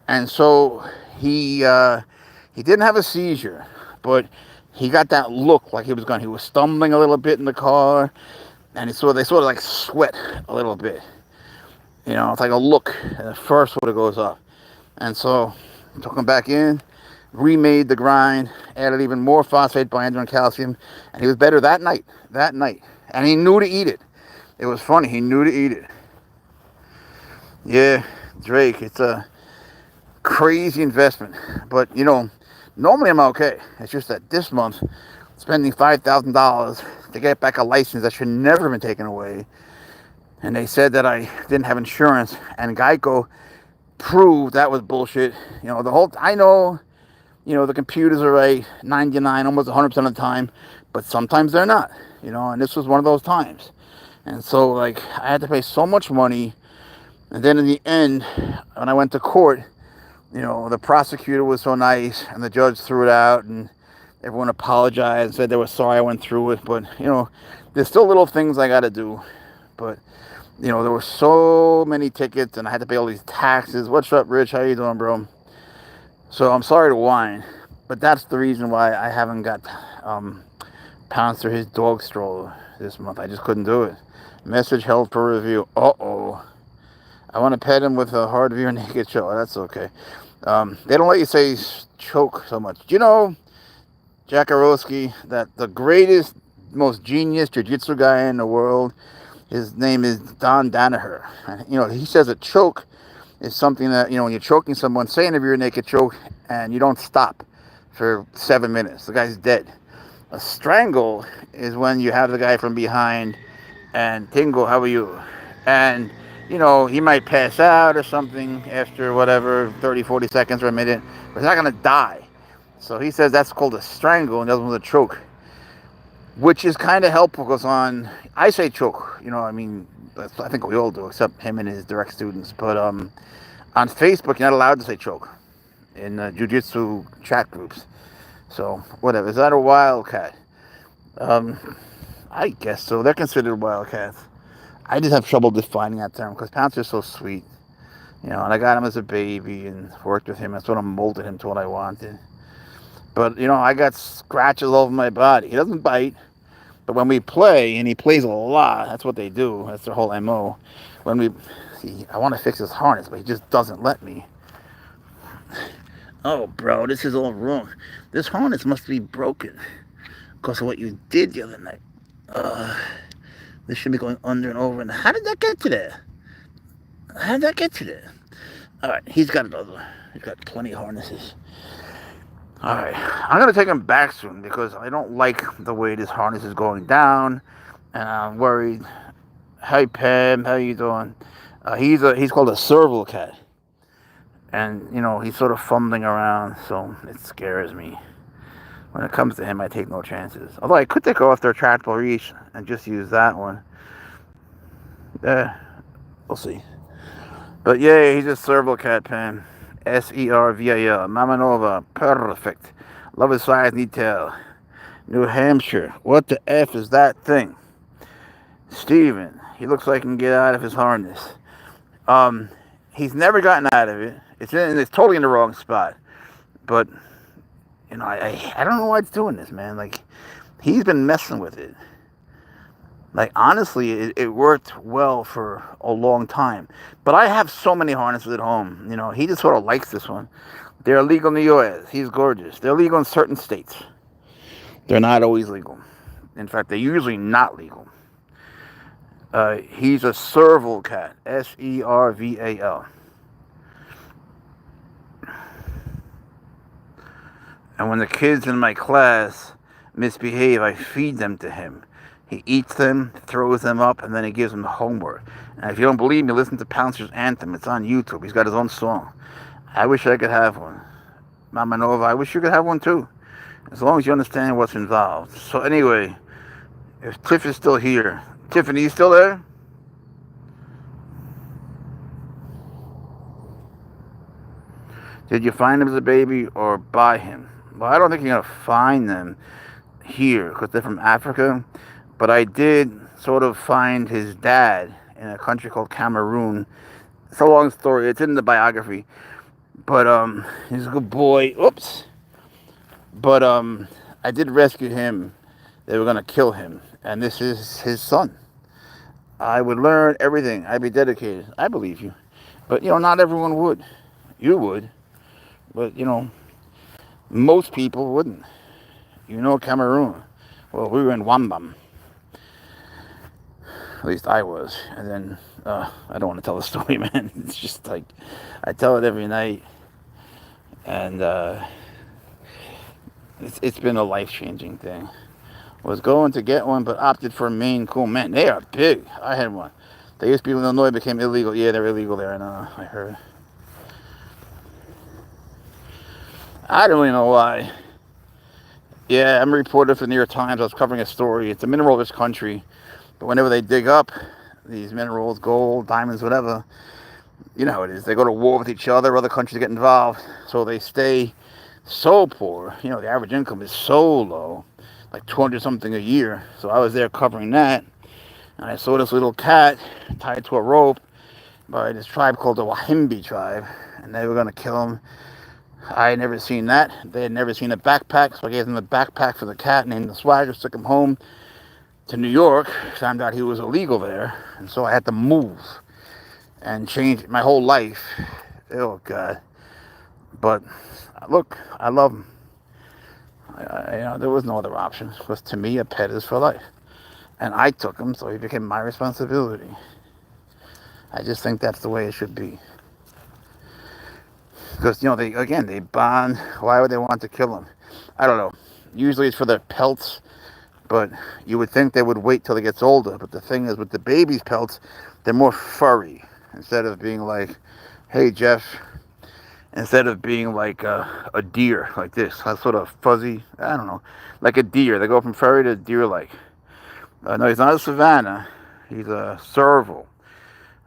And so he didn't have a seizure, but he got that look like he was going. He was stumbling a little bit in the car, and they sort of like sweat a little bit. You know, it's like a look. And the first sort of goes up. And so took him back in, remade the grind, added even more phosphate binder and calcium, and he was better that night. And he knew to eat it. It was funny. He knew to eat it. Yeah, Drake, it's a crazy investment. But, you know, normally I'm okay. It's just that this month, spending $5,000 to get back a license that should never have been taken away. And they said that I didn't have insurance. And Geico proved that was bullshit. You know, I know, you know, the computers are right 99, almost 100% of the time. But sometimes they're not, you know. And this was one of those times. And so, like, I had to pay so much money. And then in the end, when I went to court, you know, the prosecutor was so nice, and the judge threw it out, and everyone apologized and said they were sorry I went through it. But, you know, there's still little things I got to do. But, you know, there were so many tickets, and I had to pay all these taxes. What's up, Rich? How you doing, bro? So I'm sorry to whine, but that's the reason why I haven't got Pouncer his dog stroller this month. I just couldn't do it. Message held for review. Uh-oh. I want to pet him with a hard view naked show. That's okay. They don't let you say choke so much. Do you know, Jackowski, that the greatest, most genius jiu-jitsu guy in the world, his name is Don Danaher. And, you know, he says a choke is something that, you know, when you're choking someone, say an rear naked choke, and you don't stop for 7 minutes. The guy's dead. A strangle is when you have the guy from behind and, Tingle, how are you? And, you know, he might pass out or something after whatever, 30, 40 seconds or a minute, but he's not going to die. So he says that's called a strangle and the other one's a choke, which is kind of helpful because I say choke, you know, I mean, I think we all do, except him and his direct students. But on Facebook, you're not allowed to say choke in jiu-jitsu chat groups. So, whatever. Is that a wildcat? I guess so. They're considered wildcats. I just have trouble defining that term because Pouncer's so sweet. You know, and I got him as a baby and worked with him. I sort of molded him to what I wanted. But, you know, I got scratches all over my body. He doesn't bite. But when we play, and he plays a lot, that's what they do. That's their whole MO. When we I want to fix his harness, but he just doesn't let me. Oh, bro, this is all wrong. This harness must be broken because of what you did the other night. This should be going under and over. And how did that get to there? How did that get to there? All right, he's got another. He's got plenty of harnesses. All right, I'm going to take him back soon because I don't like the way this harness is going down. And I'm worried. Hey, Pam, how you doing? He's called a serval cat. And, he's sort of fumbling around, so it scares me. When it comes to him, I take no chances. Although I could take off their retractable leash and just use that one. We'll see. But yeah, he's a serval cat, Pam. Serval. Mama Nova. Perfect. Love his size and detail. New Hampshire. What the F is that thing? Steven. He looks like he can get out of his harness. He's never gotten out of it. It's totally in the wrong spot. But, I don't know why it's doing this, man. Like, he's been messing with it. Like, honestly, it worked well for a long time. But I have so many harnesses at home. He just sort of likes this one. They're illegal in the U.S. He's gorgeous. They're legal in certain states. They're not always legal. In fact, they're usually not legal. He's a serval cat. Serval. And when the kids in my class misbehave, I feed them to him. He eats them, throws them up, and then he gives them homework. And if you don't believe me, listen to Pouncer's anthem. It's on YouTube. He's got his own song. I wish I could have one. Mama Nova, I wish you could have one too. As long as you understand what's involved. So anyway, if Tiff is still here. Tiffany, you still there? Did you find him as a baby or buy him? Well, I don't think you're going to find them here because they're from Africa. But I did sort of find his dad in a country called Cameroon. It's a long story. It's in the biography. But he's a good boy. Oops. But I did rescue him. They were going to kill him. And this is his son. I would learn everything. I'd be dedicated. I believe you. But, not everyone would. You would. But, most people wouldn't. Cameroon. Well, we were in Wambam. At least I was. And then, I don't want to tell the story, man. It's just like, I tell it every night. And it's been a life-changing thing. Was going to get one, but opted for a Maine Coon. Man, they are big. I had one. They used to be in Illinois, became illegal. Yeah, they're illegal there. I heard. I don't really know why. Yeah, I'm a reporter for the New York Times. I was covering a story. It's a mineral-rich country. But whenever they dig up these minerals, gold, diamonds, whatever, you know how it is. They go to war with each other. Other countries get involved. So they stay so poor. The average income is so low. Like 200-something a year. So I was there covering that. And I saw this little cat tied to a rope by this tribe called the Wambam tribe. And they were going to kill him. I had never seen that. They had never seen a backpack, so I gave them the backpack for the cat, named the Swagger, took him home to New York, found out he was illegal there, and so I had to move and change my whole life. Oh, God. But, look, I love him. There was no other option, because to me, a pet is for life. And I took him, so he became my responsibility. I just think that's the way it should be. Because, they bond. Why would they want to kill them? I don't know. Usually it's for their pelts. But you would think they would wait till it gets older. But the thing is, with the baby's pelts, they're more furry. Instead of being like, hey, Jeff. Instead of being like a deer, like this. Sort of fuzzy. I don't know. Like a deer. They go from furry to deer-like. No, he's not a Savannah. He's a serval.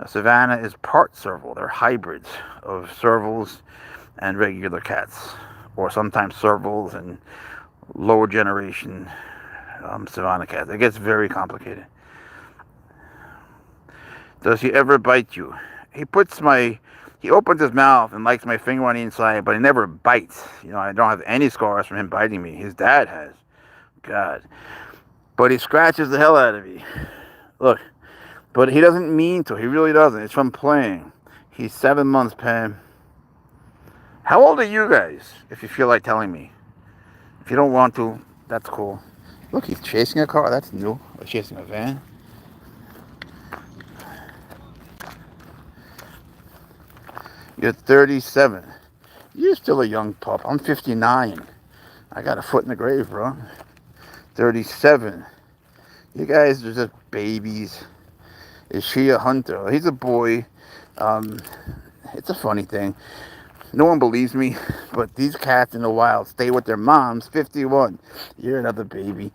A Savannah is part serval. They're hybrids of servals and regular cats, or sometimes servals and lower generation Savannah cats. It gets very complicated. Does he ever bite you? He opens his mouth and likes my finger on the inside, but he never bites. I don't have any scars from him biting me. His dad has. God. But he scratches the hell out of me. Look, But he doesn't mean to. He really doesn't. It's from playing. He's 7 months, Pam. How old are you guys, if you feel like telling me? If you don't want to, that's cool. Look, he's chasing a car. That's new. Or chasing a van. You're 37. You're still a young pup. I'm 59. I got a foot in the grave, bro. 37. You guys are just babies. Is she a hunter? He's a boy. It's a funny thing. No one believes me, but these cats in the wild stay with their moms. 51. You're another baby.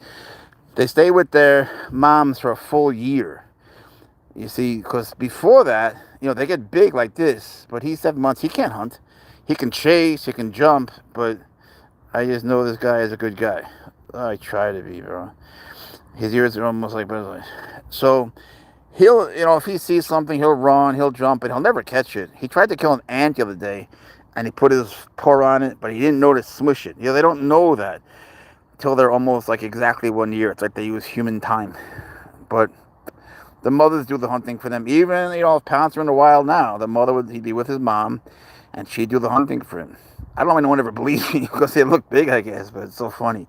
They stay with their moms for a full year. You see, because before that, they get big like this. But he's 7 months. He can't hunt. He can chase. He can jump. But I just know this guy is a good guy. I try to be, bro. His ears are almost like buzzers. So he'll, if he sees something, he'll run, he'll jump, and he'll never catch it. He tried to kill an ant the other day, and he put his paw on it, but he didn't know to smush it. They don't know that until they're almost like exactly 1 year. It's like they use human time. But the mothers do the hunting for them. Even, if Pouncer in the wild now, the mother he'd be with his mom, and she'd do the hunting for him. I don't know if anyone ever believes me because they look big, I guess, but it's so funny.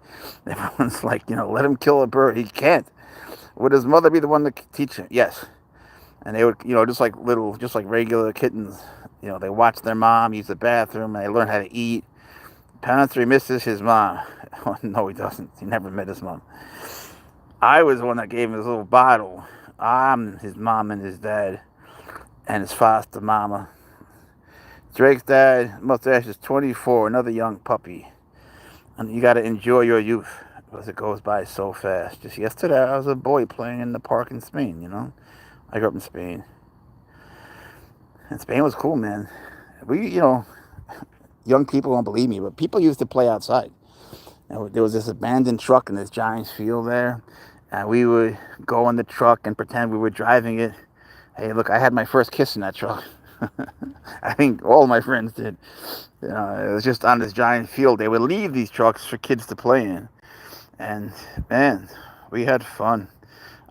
Everyone's like, let him kill a bird. He can't. Would his mother be the one to teach him? Yes. And they would, just like regular kittens, they watch their mom use the bathroom and they learn how to eat. Pouncer misses his mom. Oh, no, he doesn't. He never met his mom. I was the one that gave him his little bottle. I'm his mom and his dad and his foster mama. Drake's dad, mustache is 24, another young puppy. And you got to enjoy your youth because it goes by so fast. Just yesterday, I was a boy playing in the park in Spain, I grew up in Spain. And Spain was cool, man. We, young people won't believe me, but people used to play outside. There was this abandoned truck in this giant field there. And we would go in the truck and pretend we were driving it. Hey, look, I had my first kiss in that truck. I think all my friends did. It was just on this giant field. They would leave these trucks for kids to play in. And, man, we had fun.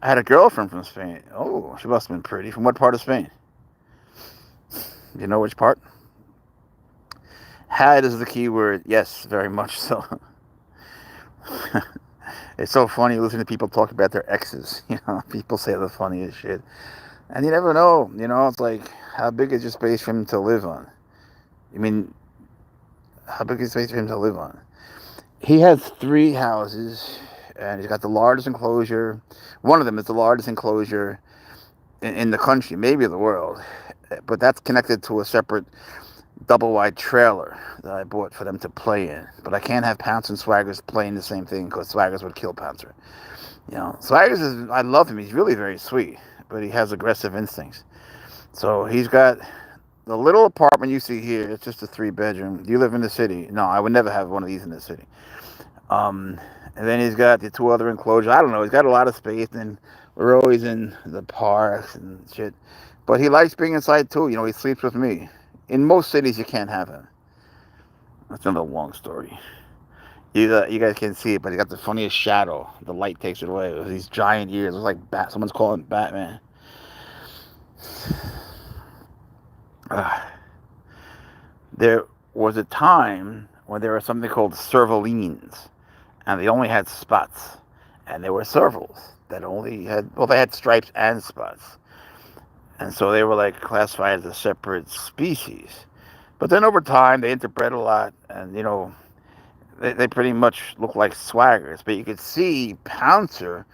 I had a girlfriend from Spain. Oh, she must have been pretty. From what part of Spain? You know which part? Had is the key word. Yes, very much so. It's so funny listening to people talk about their exes. People say the funniest shit. And you never know. It's like, how big is your space for him to live on? How big is the space for him to live on? He has 3 houses, and he's got the largest enclosure. One of them is the largest enclosure in the country, maybe the world. But that's connected to a separate double-wide trailer that I bought for them to play in. But I can't have Pouncer and Swaggers playing the same thing because Swaggers would kill Pouncer. Swaggers I love him. He's really very sweet, but he has aggressive instincts. So he's got the little apartment you see here. It's just a 3-bedroom. Do you live in the city? No, I would never have one of these in the city. And then he's got the 2 other enclosures. I don't know. He's got a lot of space, and we're always in the parks and shit. But he likes being inside too. He sleeps with me. In most cities, you can't have him. That's another long story. You guys can't see it, but he got the funniest shadow. The light takes it away. With these giant ears. It's like someone's calling Batman. There was a time when there was something called servalines, and they only had spots. And there were servals that only had, they had stripes and spots. And so they were like classified as a separate species. But then over time, they interbred a lot, and they pretty much look like Swaggers. But you could see Pouncer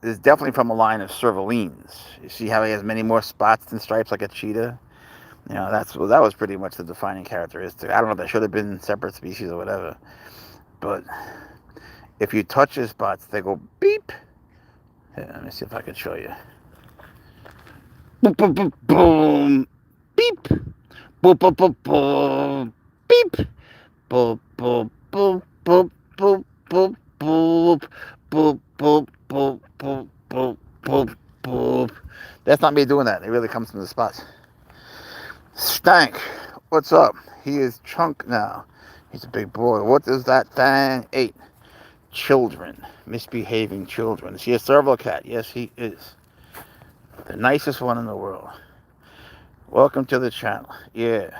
is definitely from a line of servalines. You see how he has many more spots and stripes like a cheetah? That was pretty much the defining characteristic. I don't know if that should have been separate species or whatever. But if you touch his spots, they go beep. Here, let me see if I can show you. Boom, boom, boom, boom. Beep. Boom, boom, boom, boom. Beep. Boop, boop, boop, boop, boop, boop, boop, boop, boop, boop, boop, boop, boop, boop. That's not me doing that. It really comes from the spots. Stank, what's up? He is chunk now. He's a big boy. What is that thing? 8 children, misbehaving children. Is he a serval cat? Yes, he is. The nicest one in the world. Welcome to the channel. Yeah.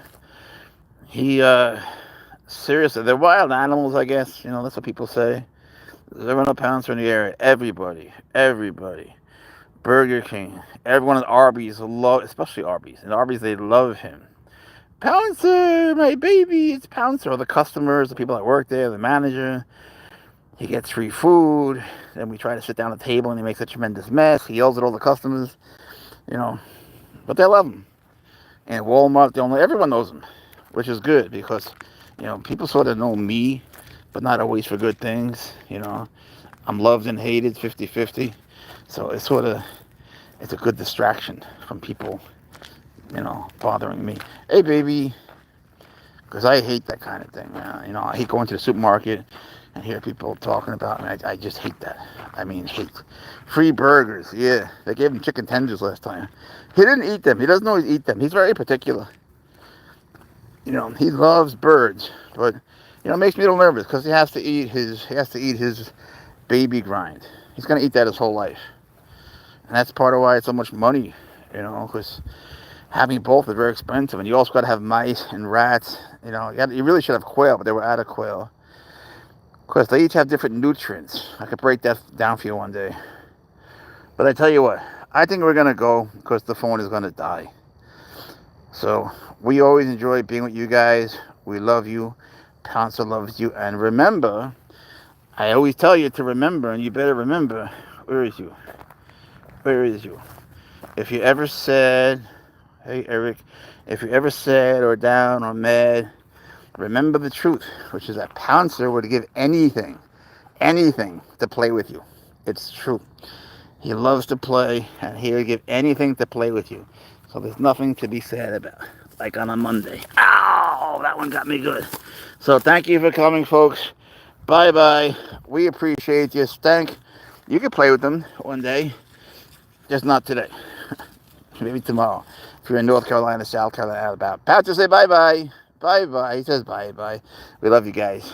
He, seriously, they're wild animals, I guess. You know, that's what people say. There are no Pouncer in the area. Everybody. Burger King. Everyone at Arby's, especially Arby's. And Arby's, they love him. Pouncer, my baby, it's Pouncer. Or the customers, the people that work there, the manager. He gets free food. Then we try to sit down at the table and he makes a tremendous mess. He yells at all the customers, you know. But they love him. And Walmart, everyone knows him, which is good because, you know, people sort of know me, but not always for good things, you know. I'm loved and hated 50-50. So it's a good distraction from people, you know, bothering me. Hey, baby. Because I hate that kind of thing, man. You know, I hate going to the supermarket and hear people talking about me. I just hate that. I mean, hate. Free burgers, yeah. They gave him chicken tenders last time. He didn't eat them. He doesn't always eat them. He's very particular. You know, he loves birds, but you know, it makes me a little nervous because he has to eat his baby grind. He's gonna eat that his whole life, and that's part of why it's so much money. You know, because having both is very expensive, and you also got to have mice and rats. You know, you really should have quail, but they were out of quail. Of course, they each have different nutrients. I could break that down for you one day. But I tell you what, I think we're gonna go because the phone is gonna die. So we always enjoy being with you guys. We love you. Pouncer loves you. And remember, I always tell you to remember, and you better remember, where is you? Where is you? If you ever said, hey Eric, if you ever sad or down or mad, remember the truth, which is that Pouncer would give anything to play with you. It's true. He loves to play, and he would give anything to play with you. So there's nothing to be sad about, like on a Monday. Ow! That one got me good. So thank you for coming, folks. Bye-bye. We appreciate you. Stank. You can play with them one day, just not today. Maybe tomorrow. If you're in North Carolina, South Carolina, Alabama. Pouncer, say bye-bye. Bye-bye. He says bye-bye. We love you guys.